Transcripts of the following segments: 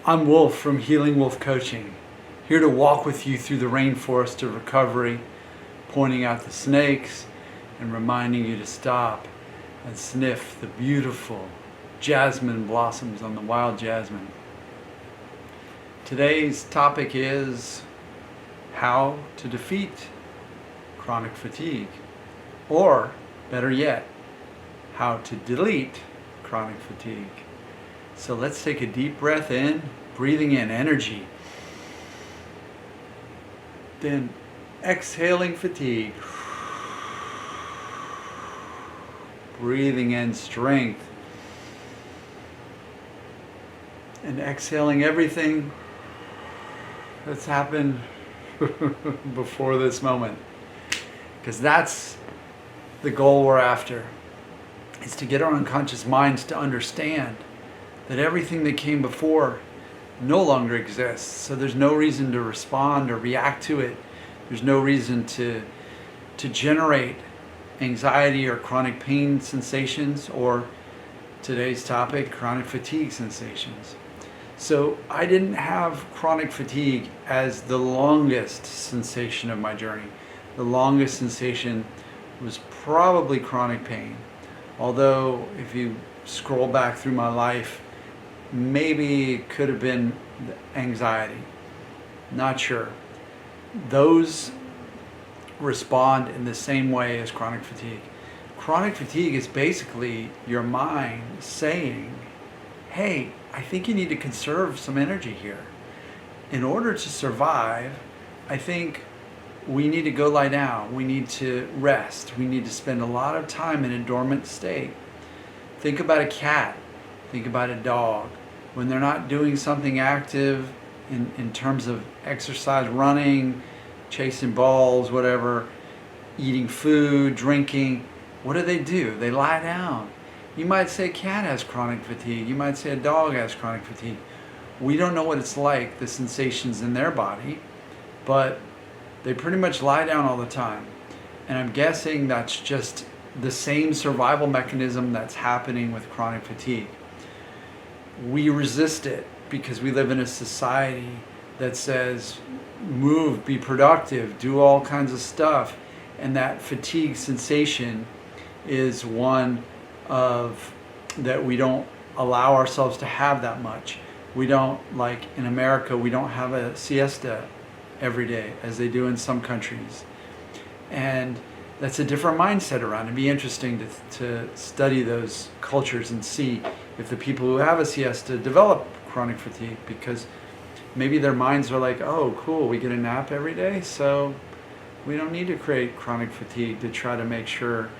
I'm Wolf from Healing Wolf Coaching, here to walk with you through the rainforest of recovery, pointing out the snakes and reminding you to stop and sniff the beautiful jasmine blossoms on the wild jasmine. Today's topic is how to defeat chronic fatigue, or better yet, how to delete chronic fatigue. So let's take a deep breath in, breathing in energy. Then exhaling fatigue. Breathing in strength. And exhaling everything that's happened before this moment. Because that's the goal we're after. Is to get our unconscious minds to understand that everything that came before no longer exists. So there's no reason to respond or react to it. There's no reason to generate anxiety or chronic pain sensations, or today's topic, chronic fatigue sensations. So I didn't have chronic fatigue as the longest sensation of my journey. The longest sensation was probably chronic pain. Although if you scroll back through my life, maybe it could have been anxiety. Not sure. Those respond in the same way as chronic fatigue. Chronic fatigue is basically your mind saying, hey, I think you need to conserve some energy here. In order to survive, I think we need to go lie down. We need to rest. We need to spend a lot of time in a dormant state. Think about a cat. Think about a dog. When they're not doing something active in terms of exercise, running, chasing balls, whatever, eating food, drinking, what do? They lie down. You might say a cat has chronic fatigue. You might say a dog has chronic fatigue. We don't know what it's like, the sensations in their body, but they pretty much lie down all the time. And I'm guessing that's just the same survival mechanism that's happening with chronic fatigue. We resist it because we live in a society that says move, be productive, do all kinds of stuff. And that fatigue sensation is one of that we don't allow ourselves to have that much. We don't, like in America, we don't have a siesta every day as they do in some countries. And that's a different mindset around. It'd be interesting to study those cultures and see if the people who have a siesta develop chronic fatigue, because maybe their minds are like, oh, cool, we get a nap every day, so we don't need to create chronic fatigue to try to make sure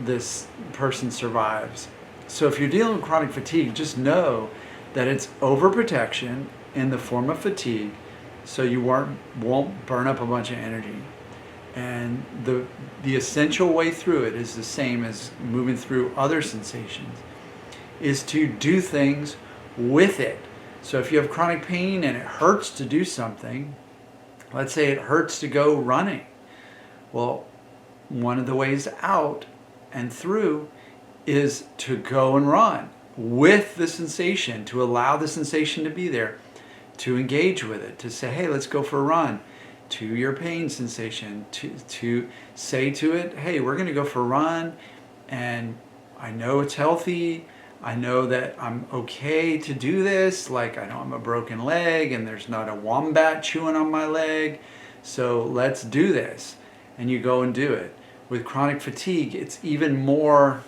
this person survives. So if you're dealing with chronic fatigue, just know that it's overprotection in the form of fatigue, so you won't burn up a bunch of energy. And the essential way through it is the same as moving through other sensations, is to do things with it. So if you have chronic pain and it hurts to do something, let's say it hurts to go running. Well, one of the ways out and through is to go and run with the sensation, to allow the sensation to be there, to engage with it, to say, hey, let's go for a run. To your pain sensation, to say to it, hey, we're going to go for a run, and I know it's healthy. I know that I'm okay to do this. Like, I know I'm a broken leg and there's not a wombat chewing on my leg. So let's do this. And you go and do it. With chronic fatigue, it's even more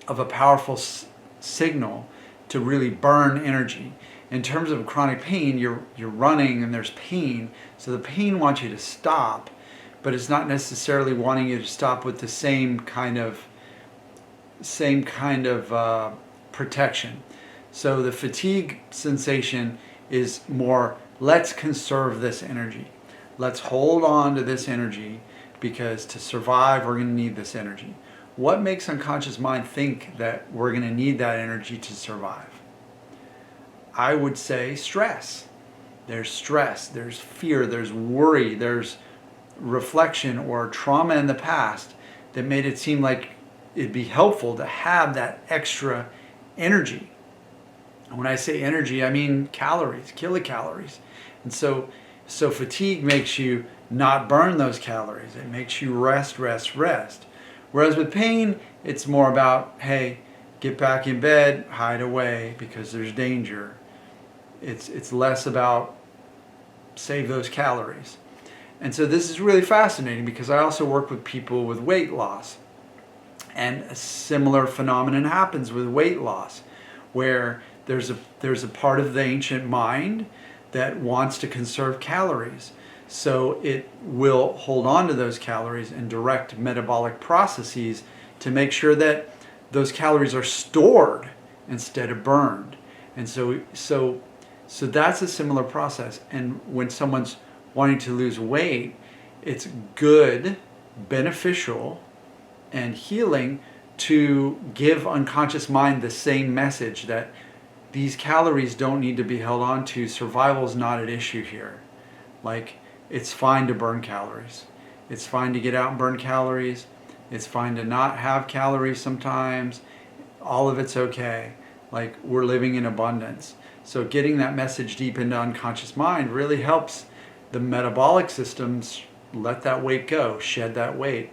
of a powerful signal to really burn energy. In terms of chronic pain, you're running and there's pain. So the pain wants you to stop, but it's not necessarily wanting you to stop with the same kind of protection. So the fatigue sensation is more, let's conserve this energy. Let's hold on to this energy, because to survive, we're going to need this energy. What makes unconscious mind think that we're going to need that energy to survive? I would say stress. There's stress, there's fear, there's worry, there's reflection or trauma in the past that made it seem like it'd be helpful to have that extra energy. When I say energy, I mean calories, kilocalories. And so fatigue makes you not burn those calories. It makes you rest, rest, rest. Whereas with pain, it's more about, hey, get back in bed, hide away because there's danger. It's less about save those calories. And so this is really fascinating because I also work with people with weight loss. And a similar phenomenon happens with weight loss, where there's a part of the ancient mind that wants to conserve calories. So it will hold on to those calories and direct metabolic processes to make sure that those calories are stored instead of burned. And so that's a similar process. And when someone's wanting to lose weight, it's good, beneficial, and healing to give unconscious mind the same message that these calories don't need to be held on to. Survival is not an issue here. Like, it's fine to burn calories. It's fine to get out and burn calories. It's fine to not have calories sometimes. All of it's okay. Like, we're living in abundance. So getting that message deep into unconscious mind really helps the metabolic systems let that weight go, shed that weight.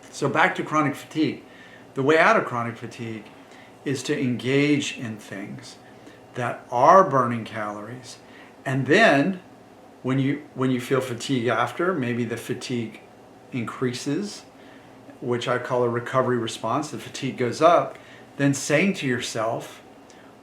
So back to chronic fatigue. The way out of chronic fatigue is to engage in things that are burning calories. And then when you feel fatigue after, maybe the fatigue increases, which I call a recovery response, the fatigue goes up, then saying to yourself,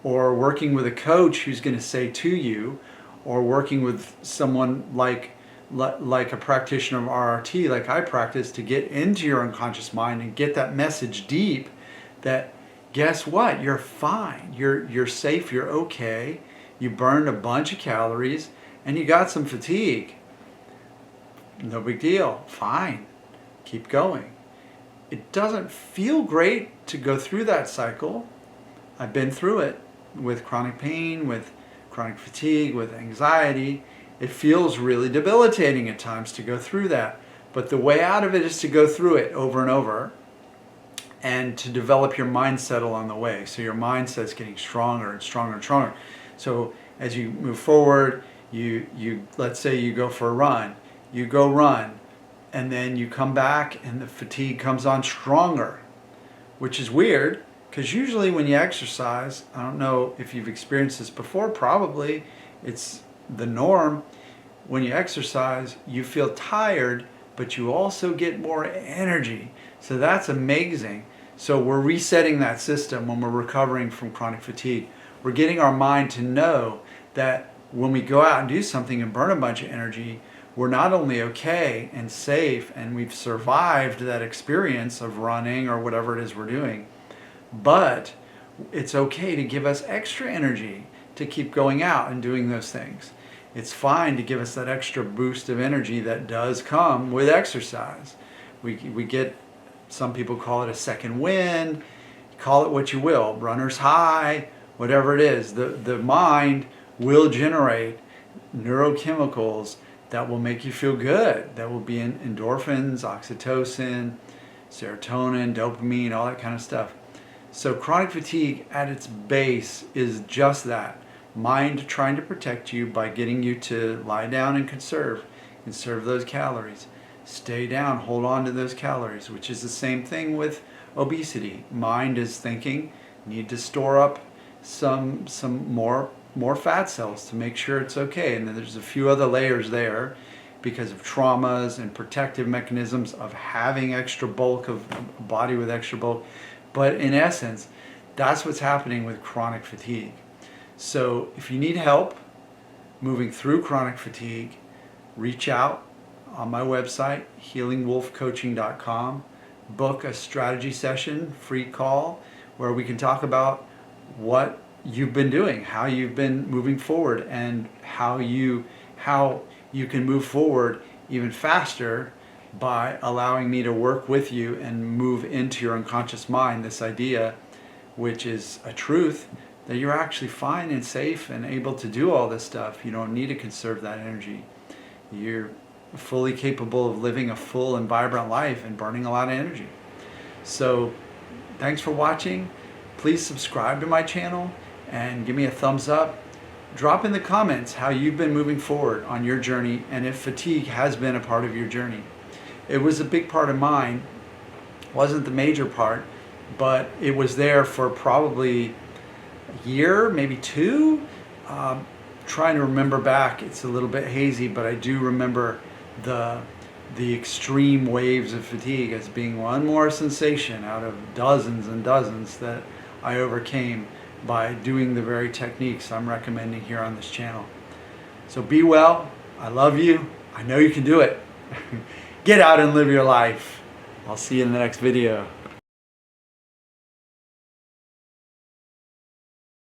or working with a coach who's going to say to you, or working with someone like a practitioner of RRT, like I practice, to get into your unconscious mind and get that message deep that, guess what? You're fine. You're safe. You're okay. You burned a bunch of calories and you got some fatigue. No big deal. Fine. Keep going. It doesn't feel great to go through that cycle. I've been through it with chronic pain, with chronic fatigue, with anxiety. It feels really debilitating at times to go through that. But the way out of it is to go through it over and over and to develop your mindset along the way. So your mindset's getting stronger and stronger and stronger. So as you move forward, you let's say you go for a run. You go run and then you come back and the fatigue comes on stronger, which is weird because usually when you exercise, I don't know if you've experienced this before, probably it's the norm. When you exercise, you feel tired, but you also get more energy. So that's amazing. So we're resetting that system when we're recovering from chronic fatigue. We're getting our mind to know that when we go out and do something and burn a bunch of energy, we're not only okay and safe and we've survived that experience of running or whatever it is we're doing, but it's okay to give us extra energy to keep going out and doing those things. It's fine to give us that extra boost of energy that does come with exercise. We get, some people call it a second wind, call it what you will, runner's high, whatever it is. The mind will generate neurochemicals that will make you feel good. That will be in endorphins, oxytocin, serotonin, dopamine, all that kind of stuff. So chronic fatigue at its base is just that. Mind trying to protect you by getting you to lie down and conserve those calories. Stay down, hold on to those calories, which is the same thing with obesity. Mind is thinking, need to store up some more fat cells to make sure it's okay. And then there's a few other layers there because of traumas and protective mechanisms of having extra bulk, of a body with extra bulk. But in essence, that's what's happening with chronic fatigue. So if you need help moving through chronic fatigue, reach out on my website, healingwolfcoaching.com. Book a strategy session, free call, where we can talk about what you've been doing, how you've been moving forward, and how you can move forward even faster by allowing me to work with you and move into your unconscious mind this idea, which is a truth, that you're actually fine and safe and able to do all this stuff. You don't need to conserve that energy. You're fully capable of living a full and vibrant life and burning a lot of energy. So thanks for watching. Please subscribe to my channel and give me a thumbs up. Drop in the comments how you've been moving forward on your journey and if fatigue has been a part of your journey. It was a big part of mine. Wasn't the major part, but it was there for probably a year, maybe two. Trying to remember back, it's a little bit hazy, but I do remember the extreme waves of fatigue as being one more sensation out of dozens and dozens that I overcame by doing the very techniques I'm recommending here on this channel. So be well. I love you. I know you can do it. Get out and live your life. I'll see you in the next video.